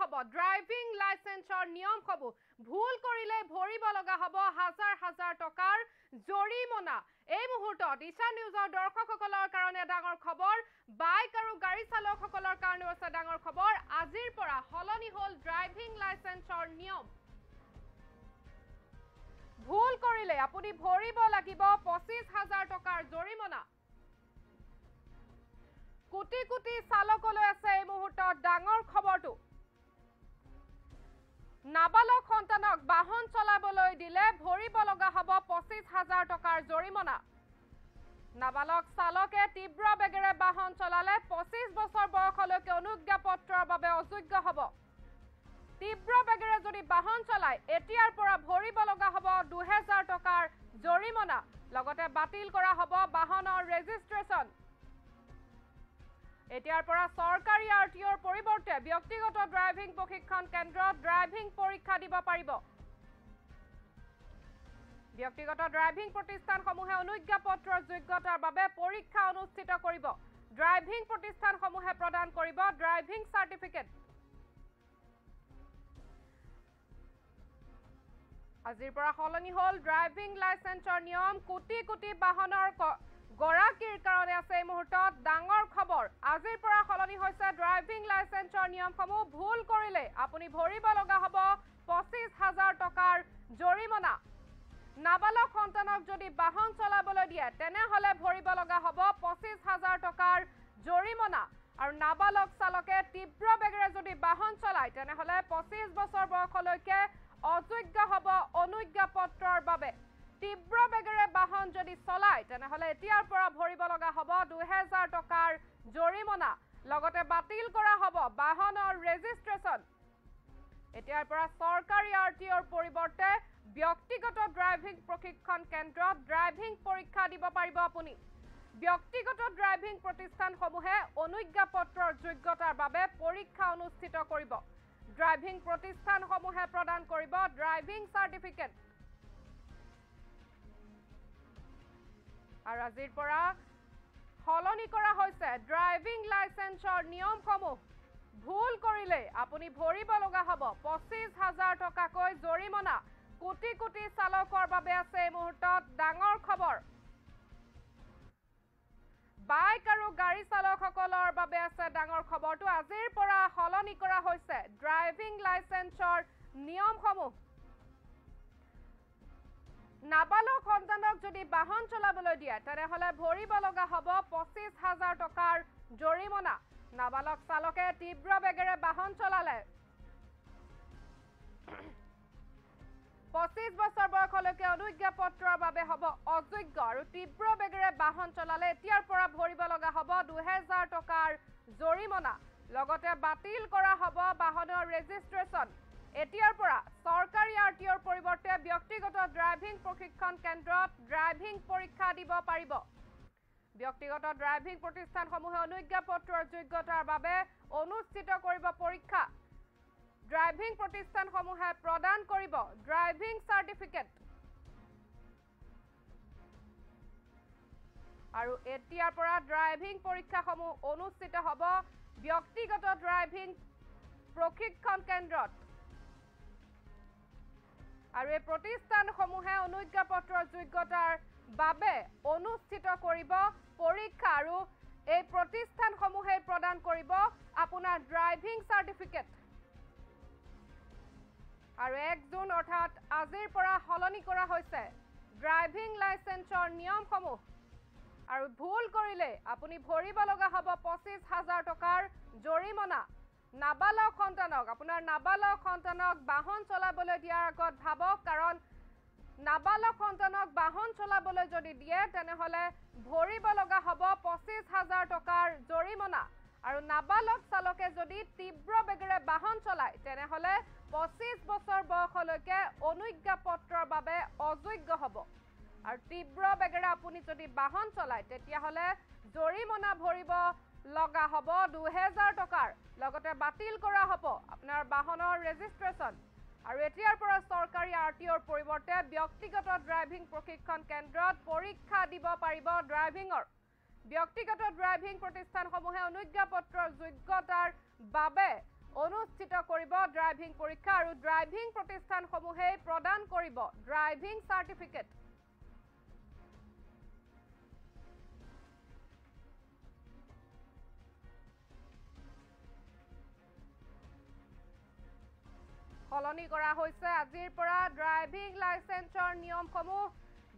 হব ড্ৰাইভিং লাইসেন্সৰ নিয়ম হব ভুল কৰিলে ভৰিব লগা হব হাজাৰ হাজাৰ টকাৰ জৰিমনা এই মুহূৰ্তত দিশা নিউজৰ দৰ্শকসকলৰ কাৰণে ডাঙৰ খবৰ বাইক আৰু গাড়ী চালকসকলৰ কাৰণে আছে ডাঙৰ খবৰ আজিৰ পৰা হলনি হল ড্ৰাইভিং লাইসেন্সৰ নিয়ম ভুল কৰিলে আপুনি ভৰিব লাগিব 25000 টকাৰ জৰিমনা কোটি কোটি চালকলৈ আছে এই মুহূৰ্তত ডাঙৰ খবৰটো নাবালক সন্তানক বাহন চলাবলৈ দিলে ভৰিব লগা হ'ব 25000 টকাৰ জৰিমনা নাবালক চালকে তীব্ৰ বেগেৰে বাহন চলালে 25 বছৰ বয়সলৈকে অনুজ্ঞাপত্ৰৰ বাবে অযোগ্য হ'ব তীব্ৰ বেগেৰে যদি বাহন চলায় এতিয়াৰ পৰা ভৰিব লগা হ'ব 2000 টকাৰ জৰিমনা লগতে বাতিল কৰা হ'ব বাহনৰ ৰেজিষ্ট্ৰেচন এতিয়াৰ পৰা সৰকাৰী আৰটিঅ'ৰ পৰিৱৰ্তে ব্যক্তিগত ড্ৰাইভিং প্ৰশিক্ষণ কেন্দ্ৰত ড্ৰাইভিং পৰীক্ষা দিব পাৰিব ব্যক্তিগত ড্ৰাইভিং প্ৰতিষ্ঠানসমূহে অনুজ্ঞাপত্ৰৰ যোগ্যতাৰ বাবে পৰীক্ষা অনুষ্ঠিত কৰিব ড্ৰাইভিং প্ৰতিষ্ঠানসমূহে প্ৰদান কৰিব ড্ৰাইভিং চাৰ্টিফিকেট আজিৰ পৰা হলনি হল ড্ৰাইভিং লাইসেন্সৰ নিয়ম কোটি কোটি বাহনৰ গৰাকীৰ কাৰণে আছে এই মুহূৰ্তত ডাঙৰ খবৰ আজিৰ পৰা হলনি হৈছে ড্ৰাইভিং লাইসেন্সৰ নিয়মসমূহ ভুল কৰিলে আপুনি ভৰিব লগা হ'ব 25000 টকাৰ জৰিমনা নাবালক সন্তানক যদি বাহন চলাবলৈ দিয়ে তেনেহলে ভৰিব লগা হ'ব 25000 টকাৰ জৰিমনা আৰু নাবালক চালকে তীব্ৰ বেগেৰে যদি বাহন চলায় তেনেহলে 25 বছৰ বয়সলৈকে অযোগ্য হ'ব অনুজ্ঞাপত্ৰৰ বাবে তীব্ৰ বেগেৰে বাহন যদি চলায় তেনেহলে এতিয়াৰ পৰা ভৰিব লগা হ'ব 2000 টকাৰ জৰিমনা লগতে বাতিল কৰা হ'ব বাহনৰ ৰেজিষ্ট্ৰেচন এতিয়াৰ পৰা সৰকাৰী আৰটিঅ'ৰ পৰিৱৰ্তে ব্যক্তিগত ড্ৰাইভিং প্ৰশিক্ষণ কেন্দ্ৰত ড্ৰাইভিং পৰীক্ষা দিব পাৰিব আপুনি ব্যক্তিগত ড্ৰাইভিং প্ৰতিষ্ঠানসমূহে অনুজ্ঞাপত্ৰৰ যোগ্যতাৰ বাবে পৰীক্ষা অনুষ্ঠিত কৰিব ড্ৰাইভিং প্ৰতিষ্ঠানসমূহে প্ৰদান কৰিব ড্ৰাইভিং চাৰ্টিফিকেট আৰু আজিৰ পৰা হলনি কৰা হৈছে ড্ৰাইভিং লাইসেন্সৰ নিয়মসমূহ ভুল কৰিলে আপুনি ভৰিব লগা হ'ব 25000 টকাকৈ জৰিমনা কোটি কোটি চালকৰ বাবে আছে এই মুহূৰ্তত ডাঙৰ খবৰ বাইক আৰু গাড়ী চালকসকলৰ বাবে আছে ডাঙৰ খবৰটো আজিৰ পৰা হলনি কৰা হৈছে ড্ৰাইভিং লাইসেন্সৰ নিয়মসমূহ নাবালক সন্তানক যদি বাহন চলাবলৈ দিয়ে তেনেহলে ভৰিব লগা হ'ব 25000 টকাৰ জৰিমনা নাবালক চালকে তীব্ৰ বেগেৰে বাহন চলালে 25 বছৰ বয়সলৈকে অনুজ্ঞাপত্ৰৰ বাবে হ'ব অযোগ্য আৰু তীব্ৰ বেগেৰে বাহন চলালে এতিয়াৰ পৰা ভৰিব লগা হ'ব 2000 টকাৰ জৰিমনা লগতে বাতিল কৰা হ'ব বাহনৰ ৰেজিষ্ট্ৰেচন এতিয়াৰ পৰা সৰকাৰী আৰটিঅ'ৰ পৰিৱৰ্তে ব্যক্তিগত ড্ৰাইভিং প্ৰশিক্ষণ কেন্দ্ৰত ড্ৰাইভিং পৰীক্ষা দিব পাৰিব ব্যক্তিগত ড্ৰাইভিং প্ৰতিষ্ঠানসমূহে অনুজ্ঞাপত্ৰৰ যোগ্যতাৰ বাবে অনুষ্ঠিত কৰিব পৰীক্ষা ড্ৰাইভিং প্ৰতিষ্ঠানসমূহে প্ৰদান কৰিব ড্ৰাইভিং চাৰ্টিফিকেট আৰু এতিয়াৰ পৰা ড্ৰাইভিং পৰীক্ষাসমূহ অনুষ্ঠিত হ'ব ব্যক্তিগত ড্ৰাইভিং প্ৰশিক্ষণ কেন্দ্ৰত আৰু এই প্ৰতিষ্ঠানসমূহে অনুজ্ঞাপত্ৰৰ যোগ্যতাৰ বাবে অনুষ্ঠিত কৰিব পৰীক্ষা আৰু এই প্ৰতিষ্ঠানসমূহে প্ৰদান কৰিব আপোনাৰ ড্ৰাইভিং চাৰ্টিফিকেট আৰু 1 জুন অৰ্থাৎ আজিৰ পৰা হলনি কৰা হৈছে ড্ৰাইভিং লাইসেন্সৰ নিয়মসমূহ আৰু ভুল কৰিলে আপুনি ভৰিব লগা হ'ব 25000 টকাৰ জৰিমনা নাবালক সন্তানক আপোনাৰ নাবালক সন্তানক বাহন চলাবলৈ দিয়াৰ আগত ভাবক কাৰণ নাবালক সন্তানক বাহন চলাবলৈ যদি দিয়ে তেনেহলে ভৰিব লগা হ'ব 25000 টকাৰ জৰিমনা আৰু নাবালক চালকে যদি তীব্ৰ বেগেৰে বাহন চলায় তেনেহলে 25 বছৰ বয়সলৈকে অনুজ্ঞাপত্ৰৰ বাবে অযোগ্য হ'ব আৰু তীব্ৰ বেগেৰে আপুনি যদি বাহন চলায় তেতিয়াহলে জৰিমনা ভৰিব লগা হ'ব 2000 টকাৰ লগতে বাতিল কৰা হ'ব আপোনাৰ বাহনৰ ৰেজিষ্ট্ৰেচন আৰু এতিয়াৰ পৰা সৰকাৰী আৰটিঅ'ৰ পৰিৱৰ্তে ব্যক্তিগত ড্ৰাইভিং প্ৰশিক্ষণ কেন্দ্ৰত পৰীক্ষা দিব পাৰিব ড্ৰাইভিঙৰ ব্যক্তিগত ড্ৰাইভিং প্ৰতিষ্ঠানসমূহে অনুজ্ঞাপত্ৰৰ যোগ্যতাৰ বাবে অনুষ্ঠিত কৰিব ড্ৰাইভিং পৰীক্ষা আৰু ড্ৰাইভিং প্ৰতিষ্ঠানসমূহে প্ৰদান কৰিব ড্ৰাইভিং চাৰ্টিফিকেট। সলনি কৰা হৈছে আজিৰ পৰা ড্ৰাইভিং লাইসেন্সৰ নিয়মসমূহ।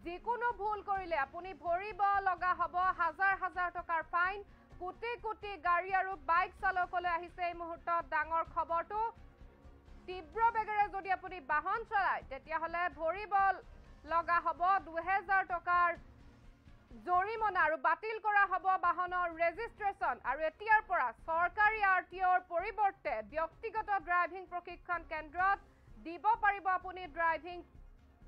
যিকোনো ভুল কৰিলে আপুনি ভৰিব লগা হ'ব হাজাৰ হাজাৰ টকাৰ ফাইন। কোটি কোটি গাড়ী আৰু বাইক চালকলৈ আহিছে এই মুহূৰ্তত ডাঙৰ খবৰটো। তীব্ৰ বেগেৰে যদি আপুনি বাহন চলায় তেতিয়াহ'লে ভৰিব লগা হ'ব 2000 টকাৰ জৰিমনা আৰু বাতিল কৰা হ'ব বাহনৰ ৰেজিষ্ট্ৰেশ্যন। আৰু এতিয়াৰ পৰা চৰকাৰী RTOৰ পৰিৱৰ্তে ব্যক্তিগত ড্ৰাইভিং প্ৰশিক্ষণ কেন্দ্ৰত দিব পাৰিব আপুনি ড্ৰাইভিং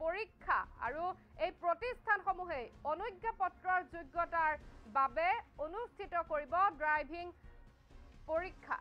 পৰীক্ষা। আৰু এই প্ৰতিষ্ঠানসমূহে অনুজ্ঞাপত্ৰৰ যোগ্যতাৰ বাবে অনুষ্ঠিত কৰিব ড্ৰাইভিং পৰীক্ষা।